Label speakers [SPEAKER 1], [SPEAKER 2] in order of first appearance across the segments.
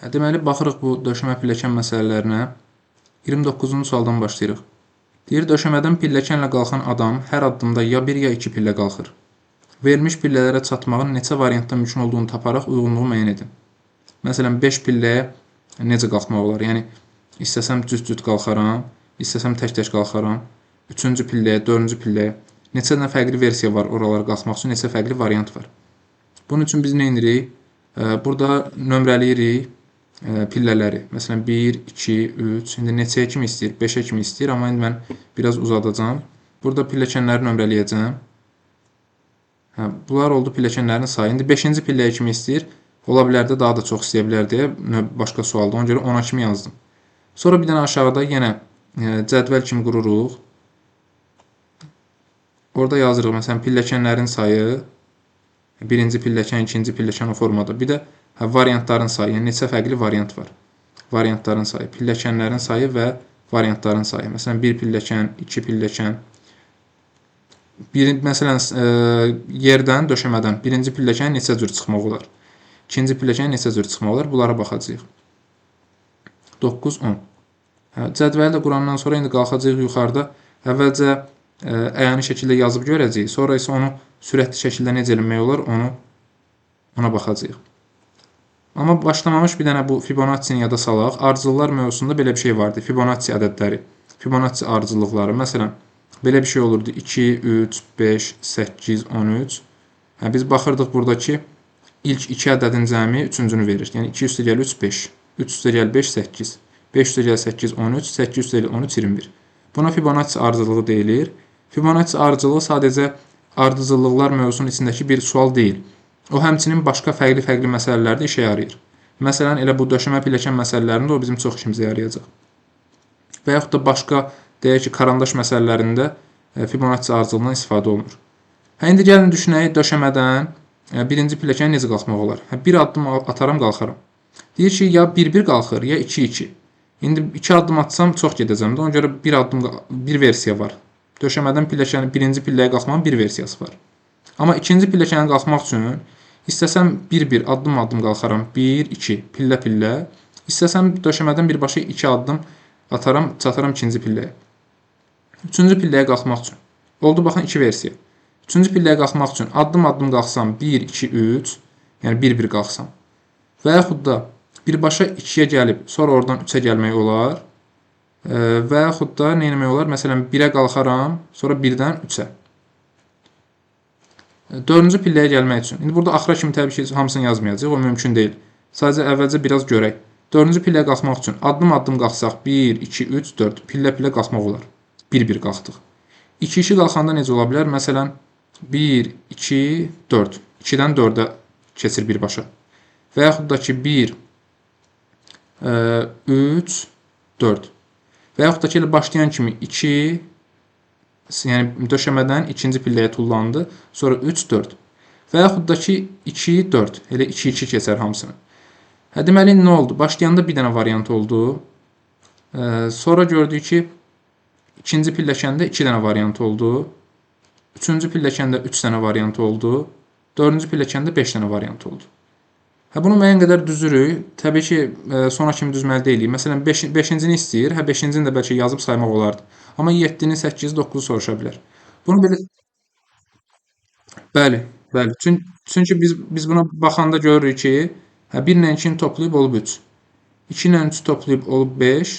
[SPEAKER 1] Deməli, baxırıq bu döşəmə pilləkən məsələlərinə. 29-cu sualdan başlayırıq. Deyir, döşəmədən pilləkənlə qalxan adam hər addımda ya 1 ya 2 pillə qalxır. Verilmiş pillələrə çatmağın neçə variantda mümkün olduğunu taparaq uyğunluğu müəyyən edin. Məsələn, 5 pilləyə necə qalxmaq olar? Yəni, istəsəm cüt-cüt qalxaram, istəsəm tək-tək qalxaram, 3-cü pilləyə, 4-cü pilləyə. Neçə dənə fərqli versiya var oralara qalxmaq üçün, neçə fərqli variant var. Bunun üçün biz nə edirik? Burada nömrələyirik pillələri. Məsələn, 1, 2, 3, indi neçəyə kimi istəyir? 5-ə kimi istəyir, amma indi mən biraz uzadacağım. Burada pilləkənləri nömrələyəcəm. Bunlar oldu pilləkənlərin sayı. İndi 5-ci pilləyə kimi istəyir. Ola bilər də daha da çox istəyə bilər deyə başqa sualda. Ona görə 10-a kimi yazdım. Sonra bir dənə aşağıda yenə cədvəl kimi qururuq. Orada yazırıq, məsələn, pilləkənlərin sayı, birinci pilləkən, ikinci pilləkən o formada. Bir də variantların sayı, yəni neçə fərqli variant var. Variantların sayı, pilləkənlərin sayı və variantların sayı. Məsələn, 1 pilləkən, 2 pilləkən. Məsələn, yerdən, döşəmədən birinci pilləkən neçə cür çıxmaq olar? İkinci pilləkən neçə cür çıxmaq olar? Bunlara baxacağıq. 9, 10. Cədvəli də qurandan sonra indi qalxacağıq yuxarıda. Əvvəlcə əyani şəkildə yazıb görəcəyik. Sonra isə onu sürətli şəkildə necə eləmək olar, ona baxacağıq. Amma başlamamış bir dənə bu Fibonacci-ni yada salaq. Ardıcıllar mövzusunda belə bir şey vardı. Fibonacci ədədləri, Fibonacci ardıcıllıqları. Məsələn, belə bir şey olurdu. 2, 3, 5, 8, 13. Biz baxırdıq buradakı ilk 2 ədədin cəmi 3-cünü verir. Yəni 2 üstə gəl 3, 5. 3 üstə gəl 5, 8. 5 üstə gəl 8, 13. 8 üstə gəl 13, 21. Buna Fibonacci ardıcıllığı deyilir. Fibonacci ardıcıllığı sadəcə ardıcıllıqlar mövzusunun içindəki bir sual deyil. O, həmçinin başqa fərqli məsələlərdə işə yarayır. Məsələn, elə bu döşəmə pilləkən məsələlərində o bizim çox işimizə yarayacaq. Və yaxud da başqa, deyək ki, karandaş məsələlərində Fibonacci ardıcıllığından istifadə olunur. İndi gəlin düşünək, döşəmədən birinci pilləkənə necə qalxmaq olar? Bir addım ataram, qalxaram. Deyir ki, ya 1-1 qalxır, ya 2-2. İndi 2 addım atsam çox gedəcəm də, ona görə bir versiya var. Döşəmədən birinci pilləyə qalxmanın bir versiyası var. Amma ikinci pilləkənə qalxmaq üçün istəsəm 1-1 addım qalxaram, 1-2 pillə-pillə. İstəsəm döşəmədən birbaşa 2 addım ataram, çataram ikinci pilləyə. Üçüncü pilləyə qalxmaq üçün. Oldu, baxın, 2 versiya. Üçüncü pilləyə qalxmaq üçün addım qalxsam 1, 2, 3, yəni 1-1 qalxsam. Və yaxud da birbaşa 2-yə gəlib, sonra oradan 3-ə gəlmək olar. Və yaxud da nə etmək olar? Məsələn, 1-ə qalxaram, sonra 1-dən 3-ə. 4-cü pilləyə gəlmək üçün. İndi burada axıra kimi təbii ki, hamısını yazmayacaq, o mümkün deyil. Sadəcə əvvəlcə biraz görək. 4-cü pilləyə qalxmaq üçün addım qalxsaq 1, 2, 3, 4 pillə-pillə qalxmaq olar. 1-1 qalxdıq. 2-2 qalxanda necə ola bilər? Məsələn, 1, 2, 4. 2-dən 4-ə keçir birbaşa. Və yaxud da ki, 1, 3, 4. Və yaxud da ki, elə başlayan kimi 2, yəni döşəmədən ikinci pilləyə tullandı, sonra 3, 4. Və yaxud da ki, 2, 4. Elə 2-2 keçər hamısını. Deməli, nə oldu? Başlayanda bir dənə variant oldu. Sonra gördük ki, ikinci pilləkəndə 2 dənə variant oldu. Üçüncü pilləkəndə 3 dənə variant oldu. Dördüncü pilləkəndə 5 dənə variant oldu. Bunu müəyyən qədər düzürük. Təbii ki, sona kimi düzməli deyilik. Məsələn, 5-cini istəyir. 5-cini də bəlkə yazıb saymaq olardı. Amma 7-ni, 8-i, 9-u soruşa bilər. Bunu belə... Bəli. Çünki biz buna baxanda görürük ki, 1 ilə 2-ni toplayıb olub 3. 2 ilə 3-ü toplayıb olub 5.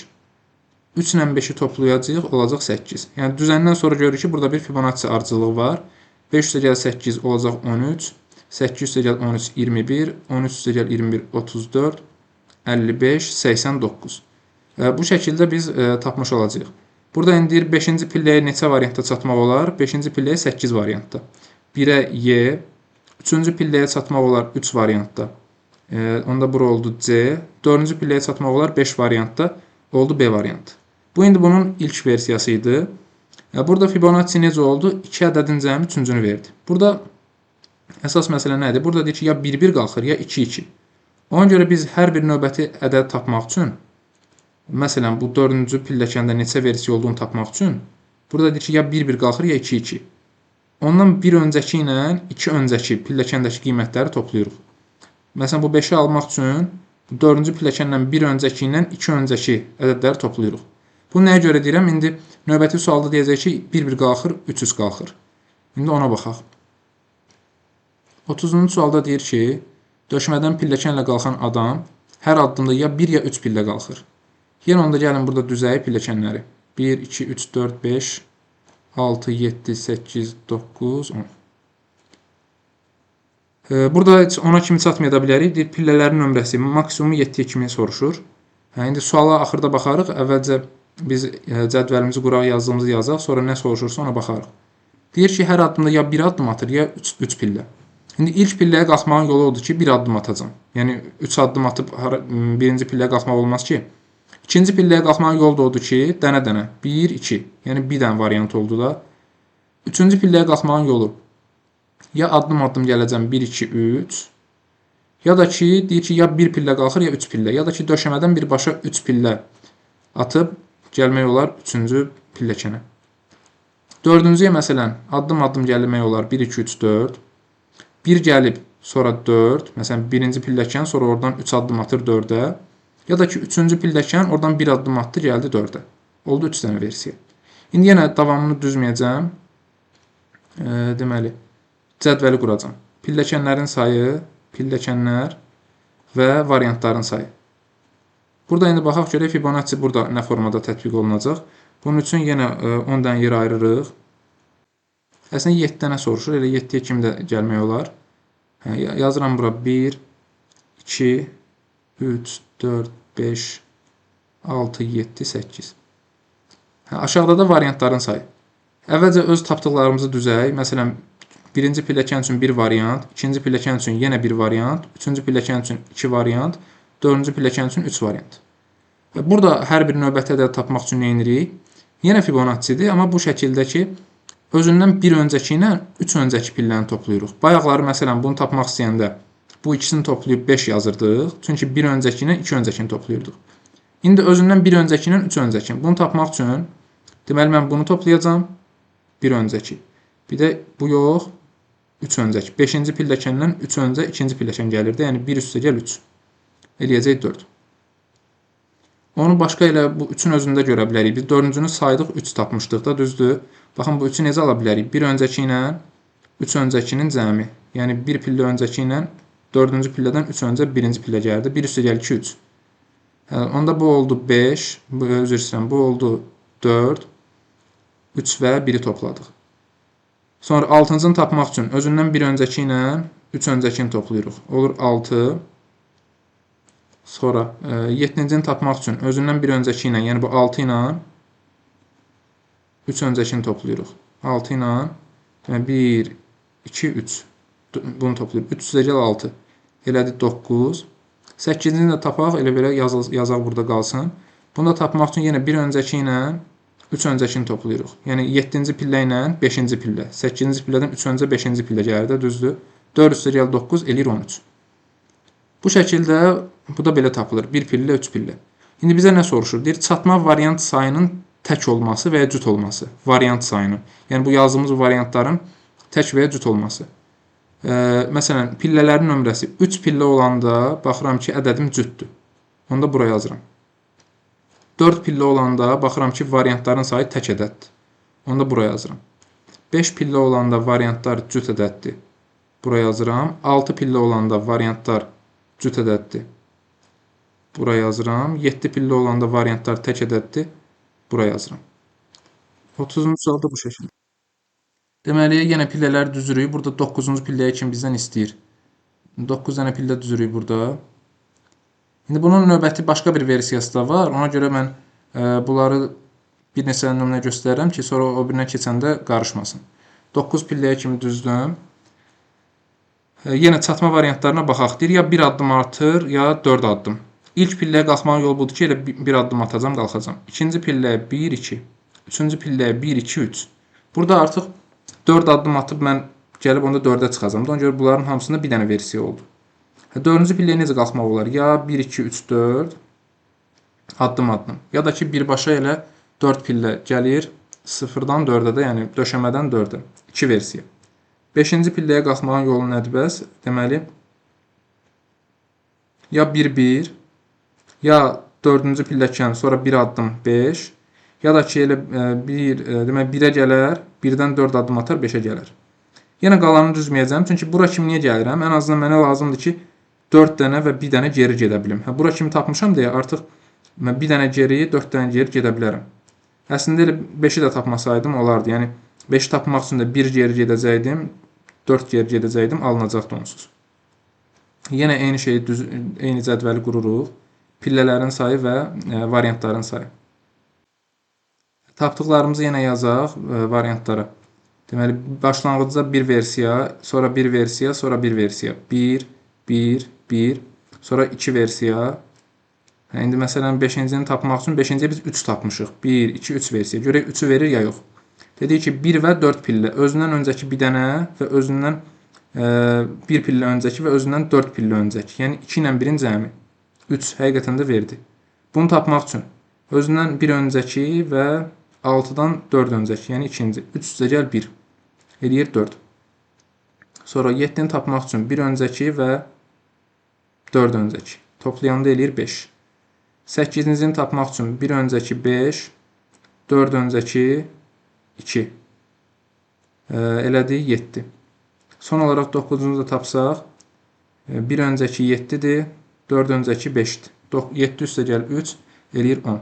[SPEAKER 1] 3 ilə 5-i toplayacaq, olacaq 8. Yəni, düzəndən sonra görürük ki, burada bir Fibonacci ardıcılığı var. 5 üstə gəl 8 olacaq 13. 8 üstə gəl 13, 21. 13 üstə gəl 21, 34. 55, 89. Bu şəkildə biz tapmış olacağıq. Burada indi 5-ci pilləyə neçə variantda çatmaq olar? 5-ci pilləyə 8 variantda. 1-ə Y. 3-cü pilləyə çatmaq olar 3 variantda. Onda bura oldu C. 4-cü pilləyə çatmaq olar 5 variantda. Oldu B variantı. Bu, indi bunun ilk versiyası idi. Burada Fibonacci necə oldu? 2 ədədin cəmi 3-cünü verdi. Burada əsas məsələ nədir? Burada deyir ki, ya 1-1 qalxır, ya 2-2. Ona görə biz hər bir növbəti ədəd tapmaq üçün, məsələn, bu 4-cü pilləkəndə neçə versiya olduğunu tapmaq üçün, burada deyir ki, ya 1-1 qalxır, ya 2-2. Ondan bir öncəki ilə 2 öncəki pilləkəndəki qiymətləri toplayırıq. Məsələn, bu 5-i almaq üçün 4-cü pilləkəndən bir öncəki ilə 2 öncəki ədədləri toplayırıq. Bu nəyə görə deyirəm? İndi növbəti sualda deyəcək ki, 1-1 qalxır, 3-3 qalxır. İndi ona baxaq. 30-cu sualda deyir ki, döşəmədən pilləkənlə qalxan adam hər addımda ya 1 ya 3 pillə qalxır. Yenə onda gəlin burada düzəyib pilləkənləri. 1, 2, 3, 4, 5, 6, 7, 8, 9, 10. Burada heç ona kimi çatmaya da bilərik. Deyir, pillələrin nömrəsi maksimumu 7-yə kimi soruşur. İndi suala axırda baxarıq. Əvvəlcə biz cədvəlimizi quraq, yazdığımızı yazaq. Sonra nə soruşursa ona baxarıq. Deyir ki, hər addımda ya 1 addım atır, ya 3 pillə. İndi ilk pilləyə qalxmağın yolu odur ki, 1 addım atacam. Yəni 3 addım atıb birinci pilləyə qalxmaq olmaz ki. İkinci pilləyə qalxmağın yolu da odur ki, dənə-dənə 1, 2. Yəni bir dənə variant oldu da. Üçüncü pilləyə qalxmağın yolu ya addım-addım gələcəm 1, 2, 3. Ya da ki, deyir ki, ya 1 pillə qalxır, ya 3 pillə. Ya da ki, döşəmədən birbaşa 3 pillə atıb gəlmək olar 3-cü pilləkənə. Dördüncüyə məsələn, addım-addım gəlmək olar 1, 2, 3, 4. 1 gəlib, sonra 4. Məsələn, birinci pilləkən, sonra oradan 3 addım atır 4-ə. Ya da ki, 3-cü pilləkən, oradan 1 addım atdı, gəldi 4-ə. Oldu 3 dənə versiya. İndi yenə davamını düzməyəcəm. Deməli, cədvəli quracam. Pilləkənlərin sayı, pilləkənlər və variantların sayı. Burada indi baxaq görək Fibonacci burada nə formada tətbiq olunacaq. Bunun üçün yenə 10 dənə yer ayırırıq. Əslində 7 dənə soruşur, elə 7-yə kimi də gəlmək olar. Yazıram bura 1, 2, 3, 4, 5, 6, 7, 8. Aşağıda da variantların sayı. Əvvəlcə öz tapdıqlarımızı düzək. Məsələn, birinci pilləkən üçün 1 variant, ikinci pilləkən üçün yenə 1 variant, üçüncü pilləkən üçün 2 variant, dördüncü pilləkən üçün 3 variant. Burada hər bir növbəti ədədi tapmaq üçün nə edirik? Yenə Fibonaccidir, amma bu şəkildə ki, özündən bir öncəki ilə 3 öncəki pilləni toplayırıq. Bayaqları məsələn bunu tapmaq istəyəndə bu ikisini toplayıb 5 yazırdıq. Çünki bir öncəki ilə 2 öncəkini toplayırdıq. İndi özündən bir öncəki ilə 3 öncəki. Bunu tapmaq üçün deməli mən bunu toplayacağam. Bir öncəki. Bir də bu yox. 3 öncəki. 5-ci pilləkəndən 3 öncə 2-ci pilləkən gəlirdi. Yəni 1 üstə gəl 3. Eləyəcək 4. Onu başqa elə bu 3-ün özündə görə bilərik. Biz 4-cünü saydıq, 3 tapmışdıq da, düzdür? Baxın, bu 3-ü necə ala bilərik? 1 öncəki ilə 3 öncəkinin cəmi. Yəni 1 pillə öncəki ilə 4-cü pillədən 3 öncə 1-ci pillə gəldi. 1 üstə gəl 2, 3. Onda bu oldu 5. Üzr istəyirəm, bu oldu 4. 3 və 1-i topladıq. Sonra 6-cını tapmaq üçün özündən bir öncəki ilə 3 öncəkini toplayırıq. Olur 6. Sonra 7-cini tapmaq üçün özündən bir öncəki ilə, yəni bu 6 ilə 3 öncəkini toplayırıq. 6 ilə 1, 2, 3. Bunu toplayırıq. 3 üzə gəl 6. Elədi 9. 8-cini də tapaq, elə belə yazaq burada qalsın. Bunu da tapmaq üçün yenə bir öncəki ilə 3 öncəkini toplayırıq. Yəni 7-ci pillə ilə 5-ci pillə. 8-ci pillədən 3 öncə 5-ci pillə gəldi, düzdür? 4 üstə gəl 9 eləyir 13. Bu şəkildə bu da belə tapılır. 1 pillə, 3 pillə. İndi bizə nə soruşur? Deyir, çatma variant sayının tək olması və ya cüt olması. Variant sayının. Yəni bu yazdığımız variantların tək və ya cüt olması. Məsələn, pillələrin nömrəsi 3 pillə olanda baxıram ki, ədədim cütdür. Onu da buraya yazıram. 4 pillə olanda baxıram ki, variantların sayı tək ədəddir. Onu da buraya yazıram. 5 pillə olanda variantlar cüt ədəddir. Buraya yazıram. 6 pillə olanda variantlar cüt ədəddir. Buraya yazıram. 7 pillə olanda variantlar tək ədəddir. Buraya yazıram. 30-cu sualda bu şəkildə. Deməli, yenə pillələri düzürük. Burada 9-cu pilləyə kimi bizdən istəyir. 9 dənə pillə düzürük burada. İndi bunun növbəti başqa bir versiyası da var. Ona görə mən bunları bir neçə nümunə göstərirəm ki, sonra o birinə keçəndə qarışmasın. 9 pilləyə kimi düzdüm. Yenə çatma variantlarına baxaq. Deyir, ya 1 addım artır, ya 4 addım. İlk pilləyə qalxmağın yolu budur ki, elə 1 addım atacam, qalxacam. İkinci pilləyə 1, 2. Üçüncü pilləyə 1, 2, 3. Burada artıq 4 addım atıb mən gəlib onda 4-ə çıxacam. Ona görə bunların hamısında bir dənə versiya oldu. 4-cü pilləyə necə qalxmaq olar? Ya 1, 2, 3, 4 addım-addım. Ya da ki, birbaşa elə 4 pillə gəlir 0-dan 4-ə də, yəni döşəmədən 4-ə. 2 versiya. 5-ci pilləyə qalxmağın yolu nədir bəs? Deməli, ya 1, 1, ya 4-cü pilləkən, sonra 1 addım 5, ya da ki elə demək 1-ə gələr, 1-dən 4 addım atar 5-ə gələr. Yenə qalanını düzməyəcəm, çünki bura kimi niyə gəlirəm? Ən azından mənə lazımdır ki, 4 dənə və 1 dənə geri gedə bilim. Bura kimi tapmışam deyə artıq mən 1 dənə geri, 4 dənə geri gedə bilərəm. Əslində elə 5-i də tapmasaydım olardı. Yəni 5-i tapmaq üçün də 1 geri gedəcəkdim, 4 geri gedəcəkdim, alınacaqdı onsuz. Yenə eyni şeyi eyni cədvəli qururuq. Pillələrin sayı və variantların sayı. Tapdıqlarımızı yenə yazaq variantlara. Deməli, başlanğıcda bir versiya, sonra bir versiya, sonra bir versiya. 1, 1, 1, sonra 2 versiya. İndi məsələn 5-cini tapmaq üçün 5-ciyə biz 3 tapmışıq. 1, 2, 3 versiya. Görək 3-ü verir ya yox. Dedik ki 1 və 4 pillə. Özündən öncəki bir dənə və özündən 1 pillə öncəki və özündən 4 pillə öncəki. Yəni 2 ilə 1-in cəmi. 3 həqiqətən də verdi. Bunu tapmaq üçün özündən 1 öncəki və 6-dan 4 öncəki, yəni ikinci. 3 üstə gəl 1. Eləyir 4. Sonra 7-ni tapmaq üçün 1 öncəki və 4 öncəki. Toplayanda eləyir 5. 8-cini tapmaq üçün 1 öncəki 5, 4 öncəki 2. Elədi 7. Son olaraq 9-cunu da tapsaq, 1 öncəki 7-dir, 4 öncəki 5-dir. 7 üstə gəl 3, eləyir 10.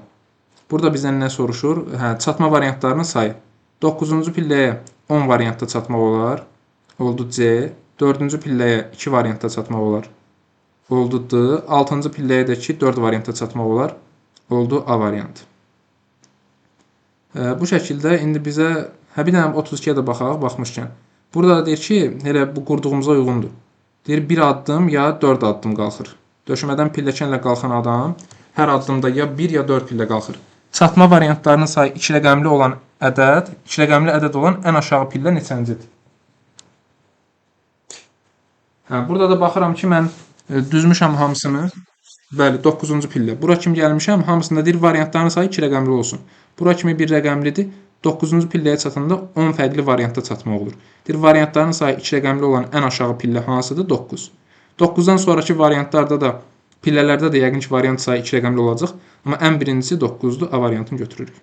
[SPEAKER 1] Burada bizdən nə soruşur? Çatma variantlarının sayı. 9-cu pilləyə 10 variantda çatmaq olar. Oldu C. 4-cü pilləyə 2 variantda çatmaq olar. Oldu D. 6-cı pilləyə də ki 4 variantda çatmaq olar. Oldu A variantı. Bu şəkildə indi bizə bir dənə 32-yə də baxmışkən. Burada da deyir ki, elə bu qurduğumuza uyğundur. Deyir 1 addım ya 4 addım qalxır. Döşəmədən pilləkənlə qalxan adam hər addımda ya 1 ya 4 pillə qalxır. Çatma variantlarının sayı 2 rəqəmli olan ədəd, 2 rəqəmli ədəd olan ən aşağı pillə neçəncidir? Burada da baxıram ki, mən düzmüşəm hamısını. Bəli, 9-cu pillə. Bura kimi gəlmişəm, hamısında deyir variantların sayı 2 rəqəmli olsun. Bura kimi 1 rəqəmlidir. 9-cu pilləyə çatanda 10 fərqli variantda çatmaq olur. Deyir variantların sayı 2 rəqəmli olan ən aşağı pillə hansıdır? 9. 9-dan sonraki variantlarda da pillələrdə də yəqin ki, variant sayı 2 rəqəmli olacaq. Amma ən birincisi 9-dur. A variantını götürürük.